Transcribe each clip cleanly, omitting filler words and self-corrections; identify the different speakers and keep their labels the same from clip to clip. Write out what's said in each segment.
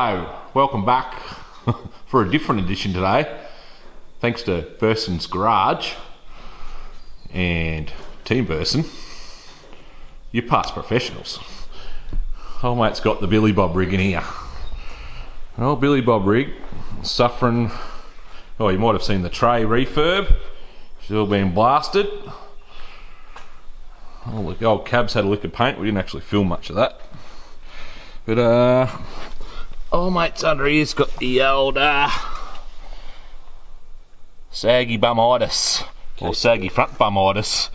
Speaker 1: So, welcome back for a different edition today. Thanks to Burson's Garage and Team Burson. You're past professionals. Old mate's got the Billy Bob rig in here. Old Billy Bob rig, suffering. Oh, you might have seen the tray refurb. She's all been blasted. Oh, look, the old cab's had a lick of paint. We didn't actually film much of that. But, old mate's under here's got the old, saggy bum-itis. Or saggy front bum-itis.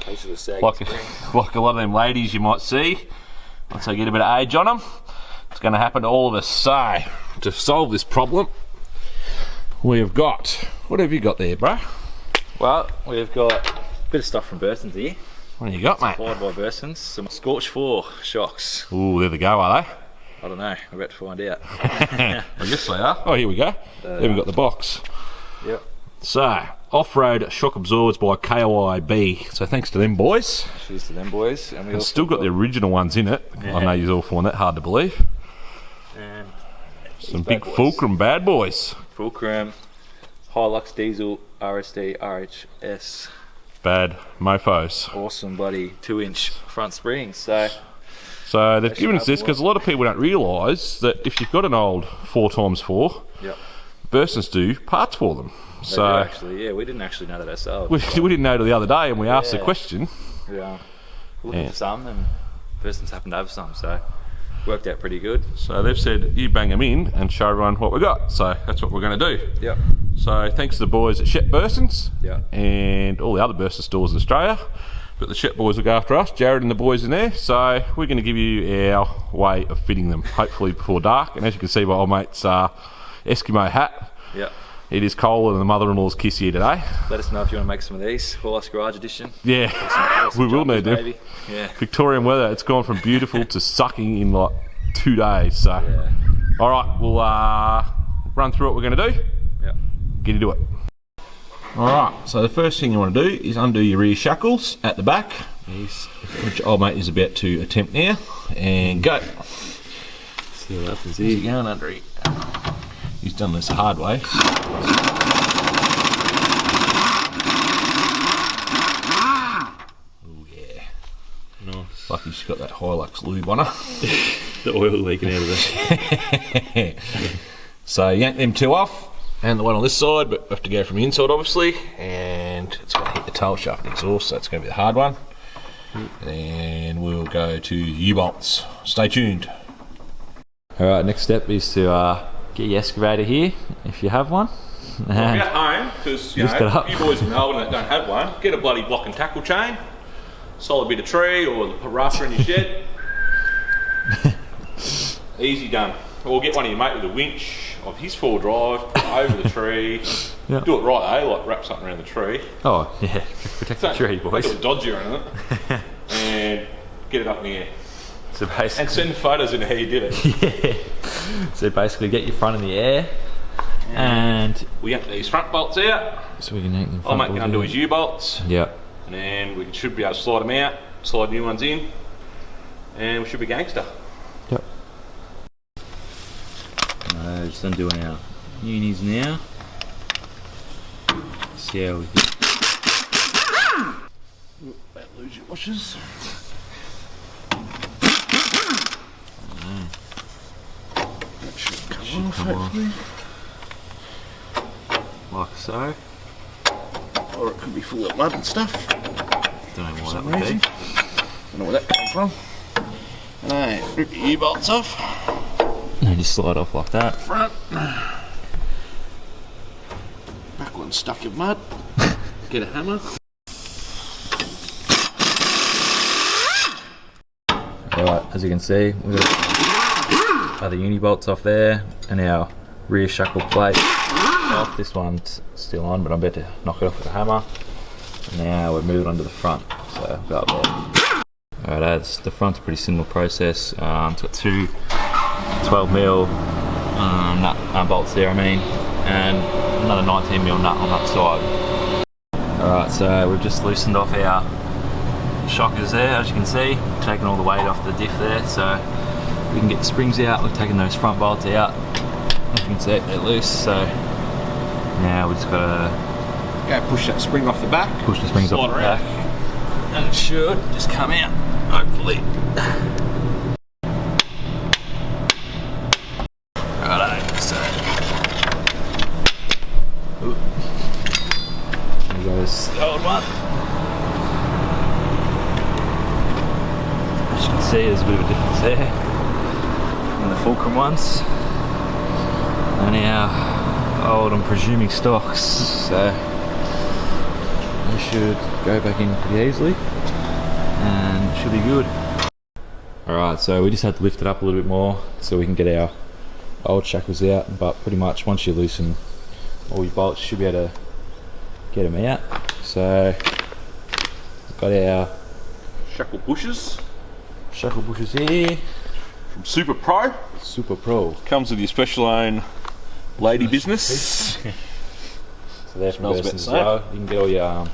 Speaker 1: Like a lot of them ladies you might see. Once they get a bit of age on them, it's going to happen to all of us. So, to solve this problem, we have got... What have you got there, bro?
Speaker 2: Well, we've got a bit of stuff from Burson's here.
Speaker 1: What do you got, mate?
Speaker 2: Supplied by Burson's. Some Scorch 4 shocks.
Speaker 1: Ooh, there they go, are they?
Speaker 2: I don't know. We're about to find out.
Speaker 1: I guess they are. Oh, here we go. There we've got the box.
Speaker 2: Yep.
Speaker 1: So, off-road shock absorbers by KOIB. So thanks to them boys.
Speaker 2: Cheers to them boys. And we also
Speaker 1: still got the original ones in it.
Speaker 2: Yeah.
Speaker 1: I know you all find that hard to believe.
Speaker 2: And
Speaker 1: some big Fulcrum bad boys.
Speaker 2: Fulcrum, Hilux diesel, RSD, RHS.
Speaker 1: Bad mofos.
Speaker 2: Awesome bloody 2-inch front springs.
Speaker 1: So they've given us this because a lot of people don't realise that if you've got an old 4x4,
Speaker 2: yep,
Speaker 1: Bursons do parts for them.
Speaker 2: They do actually, yeah, we didn't actually know that ourselves.
Speaker 1: We didn't know till the other day, and we asked the question.
Speaker 2: Yeah, looking for some, and Bursons happened to have some, so worked out pretty good.
Speaker 1: So they've said you bang them in and show everyone what we got. So that's what we're going to do.
Speaker 2: Yep.
Speaker 1: So thanks to the boys at Shep Bursons,
Speaker 2: yep,
Speaker 1: and all the other Burson stores in Australia. But the Shep boys look after us. Jared and the boys in there. So we're going to give you our way of fitting them, hopefully before dark. And as you can see by old mate's Eskimo hat,
Speaker 2: yep,
Speaker 1: it is colder than the mother-in-law's kiss here today. Let
Speaker 2: us know if you want to make some of these. Burson's Garage edition.
Speaker 1: Yeah, we will need them.
Speaker 2: Yeah.
Speaker 1: Victorian weather, it's gone from beautiful to sucking in like 2 days. So,
Speaker 2: yeah.
Speaker 1: All right, we'll run through what we're going to do.
Speaker 2: Yeah.
Speaker 1: Get into it. All right, so the first thing you want to do is undo your rear shackles at the back, which old mate is about to attempt now, and go.
Speaker 2: See what happens
Speaker 1: How's he going under here? He's done this the hard way. Oh yeah. Nice. Lucky she's got that Hilux lube on her.
Speaker 2: The oil leaking out of there.
Speaker 1: So yank them two off. And the one on this side, but we have to go from the inside obviously, and it's going to hit the tail shaft and exhaust, so it's going to be the hard one. And we'll go to U-bolts. Stay tuned.
Speaker 2: Alright, next step is to get your excavator here, if you have one.
Speaker 1: Well, get home, because you boys in Melbourne that don't have one, get a bloody block and tackle chain, solid bit of tree or the rafter in your shed. Easy done. Or get one of your mate with a winch of his 4-drive, put it over the tree. Yep. Do it right, like wrap something around the tree.
Speaker 2: Oh, yeah, protect the tree, boys.
Speaker 1: Put a dodgy around it, and get it up in the air.
Speaker 2: So basically,
Speaker 1: and send photos in how you did it.
Speaker 2: Yeah. So basically, get your front in the air, and
Speaker 1: we yank these front bolts out.
Speaker 2: So we can yank them.
Speaker 1: I'll make him undo his U-bolts.
Speaker 2: Yeah.
Speaker 1: And then we should be able to slide them out, slide new ones in, and we should be gangster.
Speaker 2: Yep. Just undoing our unis now. See how we get.
Speaker 1: Don't lose your washers. That should come off, hopefully.
Speaker 2: Like so.
Speaker 1: Or it could be full of mud and stuff.
Speaker 2: Don't know why that would be.
Speaker 1: Don't know where that came from. And I rip your U-bolts off.
Speaker 2: And just slide off like that.
Speaker 1: Front. Back one stuck in mud. Get a hammer.
Speaker 2: Alright, as you can see, we've got other uni bolts off there, and our rear shackle plate off. This one's still on, but I'm about to knock it off with a hammer. And now we're moving on to the front, so go up there. Alright, the front's a pretty similar process. It's got two 12mm bolts there, and another 19mm nut on that side. Alright, so we've just loosened off our shockers there, as you can see, taking all the weight off the diff there, so we can get the springs out. We've taken those front bolts out, you can see, they're loose, so now we just gotta
Speaker 1: Go push that spring off the back.
Speaker 2: push the springs off the
Speaker 1: Slide around.
Speaker 2: back, and it should just come out, hopefully. Righto, so there goes the old one. As you can see, there's a bit of a difference there in the fulcrum ones. And our old, I'm presuming, stocks, so we should go back in pretty easily and it should be good. Alright, so we just had to lift it up a little bit more so we can get our old shackles out, but pretty much once you loosen all your bolts, you should be able to get them out. So we've got our
Speaker 1: Shackle bushes
Speaker 2: shackle bushes here.
Speaker 1: from Super Pro.
Speaker 2: Super Pro.
Speaker 1: Comes with your special own lady business.
Speaker 2: So they're from
Speaker 1: Smells a bit
Speaker 2: Bursons as
Speaker 1: safe.
Speaker 2: well. You can get all your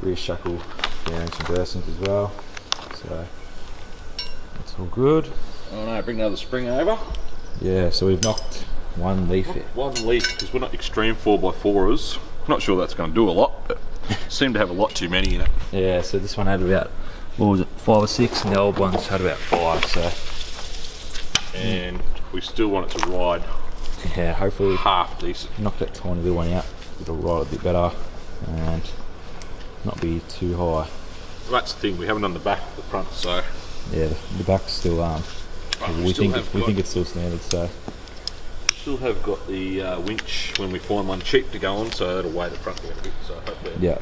Speaker 2: rear shackle bearings from Bursons as well. So that's all good.
Speaker 1: Oh no, bring another spring over.
Speaker 2: Yeah, so we've knocked one leaf out.
Speaker 1: One leaf, because we're not extreme 4x4ers. Not sure that's going to do a lot, but seem to have a lot too many in it.
Speaker 2: Yeah, so this one had about, what was it, 5 or 6, and the old ones had about 5, so
Speaker 1: And we still want it to ride
Speaker 2: yeah, hopefully
Speaker 1: half decent.
Speaker 2: knock that tiny little one out. It'll ride a bit better and not be too high.
Speaker 1: That's the thing, we haven't done the back of the front, so
Speaker 2: Yeah, the back's still we think it's still standard, so
Speaker 1: still have got the winch when we find one cheap to go on, so that'll weigh the front a bit, so hopefully it
Speaker 2: yeah.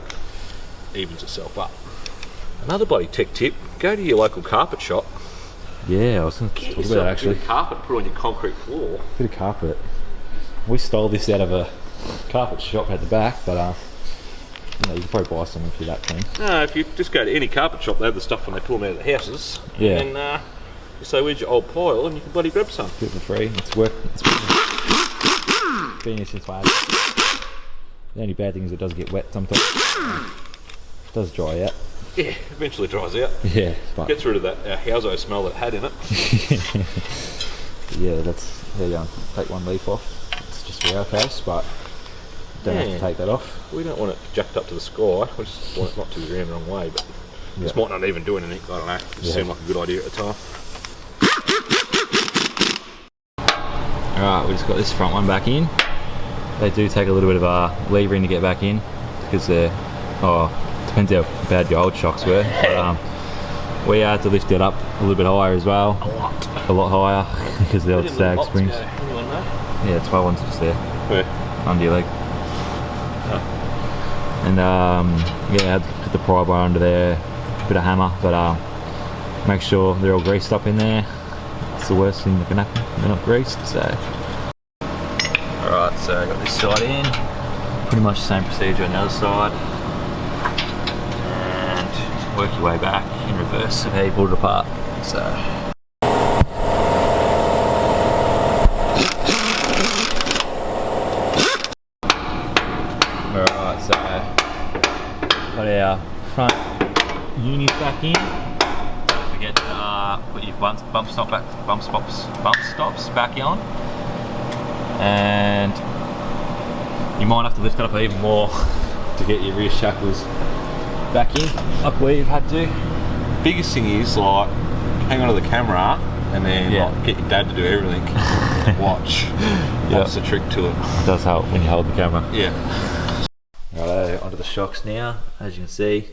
Speaker 1: evens itself up. Another bloody tech tip, go to your local carpet shop.
Speaker 2: Yeah, I was going to talk about that actually.
Speaker 1: A bit of carpet, put on your concrete floor.
Speaker 2: Bit of carpet. We stole this out of a carpet shop at the back, but you know, you can probably buy some if you're that keen.
Speaker 1: No, if you just go to any carpet shop, they have the stuff when they pull them out of the houses.
Speaker 2: Yeah.
Speaker 1: And you say, where's your old pile? And you can bloody grab some.
Speaker 2: Do it for free. It's been here since I had it. The only bad thing is it does get wet sometimes. It does dry out.
Speaker 1: Yeah, eventually dries out.
Speaker 2: Yeah, but
Speaker 1: Gets rid of that household smell that it had in it.
Speaker 2: yeah, there you go. Take one leaf off. It's just for our case, but don't have to take that off.
Speaker 1: We don't want it jacked up to the sky. We just want it not to be around the wrong way, but this might not even do anything. I don't know. It just seemed like a good idea at the time.
Speaker 2: Alright, we just got this front one back in. They do take a little bit of levering to get back in because they're, depends how bad your old shocks were. But, we had to lift it up a little bit higher as well. A lot higher because the old sag springs. Yeah, 12 ones just there.
Speaker 1: Where?
Speaker 2: Under your leg. And yeah, I had to put the pry bar under there, a bit of hammer, but make sure they're all greased up in there. It's the worst thing that can happen, they're not greased, so. Alright, so I got this side in, pretty much the same procedure on the other side. And work your way back in reverse of how you pull it apart, so. Alright, so got our front unis back in. Don't forget to put your bump stops back on. And you might have to lift it up even more to get your rear shackles back in, like we've had to.
Speaker 1: Biggest thing is like hang on to the camera and then like, get your dad to do everything. Watch. That's the trick to it.
Speaker 2: It does help when you hold the camera.
Speaker 1: Yeah.
Speaker 2: Righto, onto the shocks now. As you can see,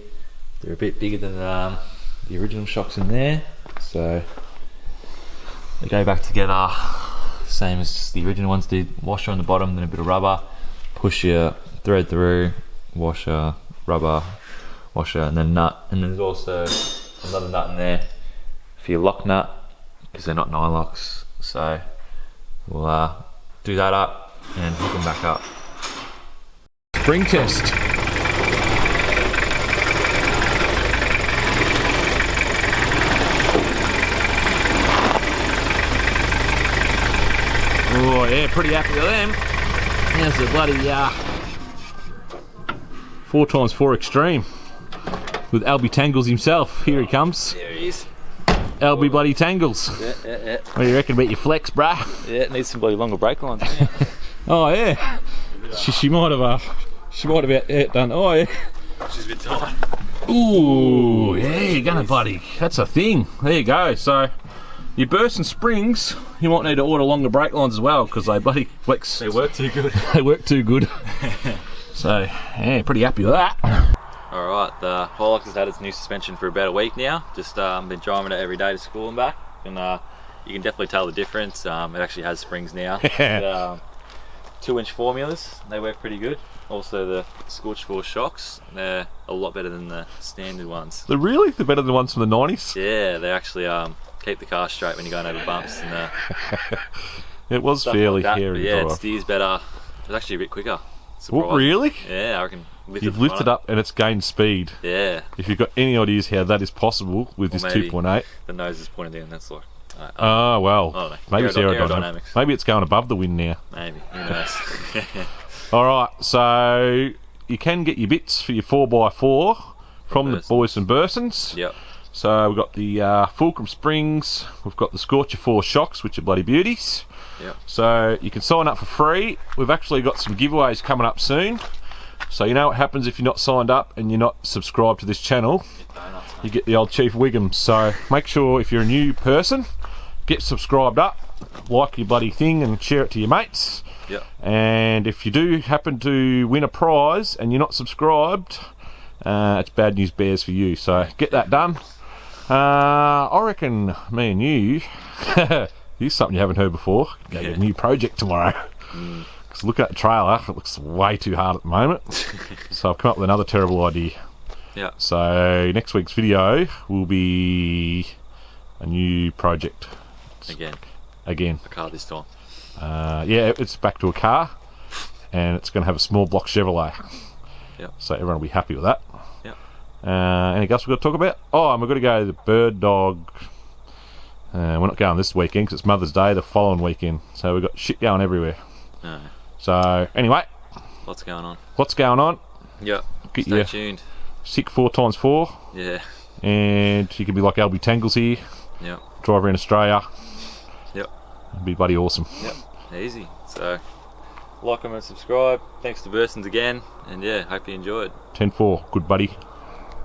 Speaker 2: they're a bit bigger than the original shocks in there, so they go back together same as the original ones did. Washer on the bottom, then a bit of rubber, push your thread through, washer, rubber, washer, and then nut. And then there's also another nut in there for your lock nut, because they're not 9 locks. So we'll do that up and hook them back up.
Speaker 1: Spring test. Oh yeah, pretty happy with them. There's the bloody 4x4 Extreme with Albie Tangles himself. Here he comes.
Speaker 2: There he is.
Speaker 1: LB bloody tangles.
Speaker 2: Yeah.
Speaker 1: What do you reckon about your flex, bruh?
Speaker 2: Yeah, it needs some bloody longer brake lines.
Speaker 1: Oh yeah. She might have done. Oh yeah.
Speaker 2: She's a bit tight.
Speaker 1: Ooh, yeah, you're gonna, buddy. That's a thing. There you go. So, your burst and springs, you might need to order longer brake lines as well because they bloody flex.
Speaker 2: They work too good.
Speaker 1: They work too good. So, yeah, pretty happy with that.
Speaker 2: Alright, the Hilux has had its new suspension for about a week now. Just been driving it every day to school and back. And you can definitely tell the difference. It actually has springs now. 2-inch formulas, they work pretty good. Also the Scorch Force shocks, they're a lot better than the standard ones.
Speaker 1: They're better than the ones from the 90s?
Speaker 2: Yeah, they actually keep the car straight when you're going over bumps. And
Speaker 1: it was fairly
Speaker 2: like
Speaker 1: hairy.
Speaker 2: Yeah, it steers better. It's actually a bit quicker.
Speaker 1: What, really?
Speaker 2: Yeah, I reckon.
Speaker 1: You've lifted up and it's gained speed.
Speaker 2: Yeah.
Speaker 1: If you've got any ideas how that is possible with this 2.8.
Speaker 2: The nose is pointed down, that's like...
Speaker 1: Oh, well, maybe it's
Speaker 2: aerodynamics.
Speaker 1: Maybe it's going above the wind now.
Speaker 2: Maybe, who knows.
Speaker 1: Alright, so you can get your bits for your 4x4 from the Boys and Bursons.
Speaker 2: Yep.
Speaker 1: So we've got the Fulcrum springs, we've got the Scorcher 4 shocks, which are bloody beauties.
Speaker 2: Yep.
Speaker 1: So you can sign up for free. We've actually got some giveaways coming up soon. So you know what happens if you're not signed up and you're not subscribed to this channel. You get the old Chief Wiggum. So make sure if you're a new person, get subscribed up, like your bloody thing and share it to your mates.
Speaker 2: Yep.
Speaker 1: And if you do happen to win a prize and you're not subscribed, it's bad news bears for you. So get that done. I reckon me and you, here's something you haven't heard before, go get a new project tomorrow. Because looking at the trailer, it looks way too hard at the moment. So I've come up with another terrible idea.
Speaker 2: Yeah.
Speaker 1: So next week's video will be a new project. Again.
Speaker 2: A car this time.
Speaker 1: Yeah, it's back to a car, and it's going to have a small block Chevrolet.
Speaker 2: Yep.
Speaker 1: So everyone will be happy with that.
Speaker 2: Yep.
Speaker 1: Anything else we've got to talk about? Oh, and we've got to go to the Bird Dog. We're not going this weekend because it's Mother's Day the following weekend. So we've got shit going everywhere.
Speaker 2: No.
Speaker 1: So anyway.
Speaker 2: Lots going on.
Speaker 1: Yep. Get
Speaker 2: Stay tuned.
Speaker 1: Sick 4x4.
Speaker 2: Yeah.
Speaker 1: And you can be like LB Tangles here.
Speaker 2: Yep.
Speaker 1: Drive around Australia.
Speaker 2: Yep.
Speaker 1: It'd be bloody awesome.
Speaker 2: Yep. Easy. So, like, comment, subscribe. Thanks to Bursons again. And yeah, hope you enjoyed.
Speaker 1: 10-4. Good buddy.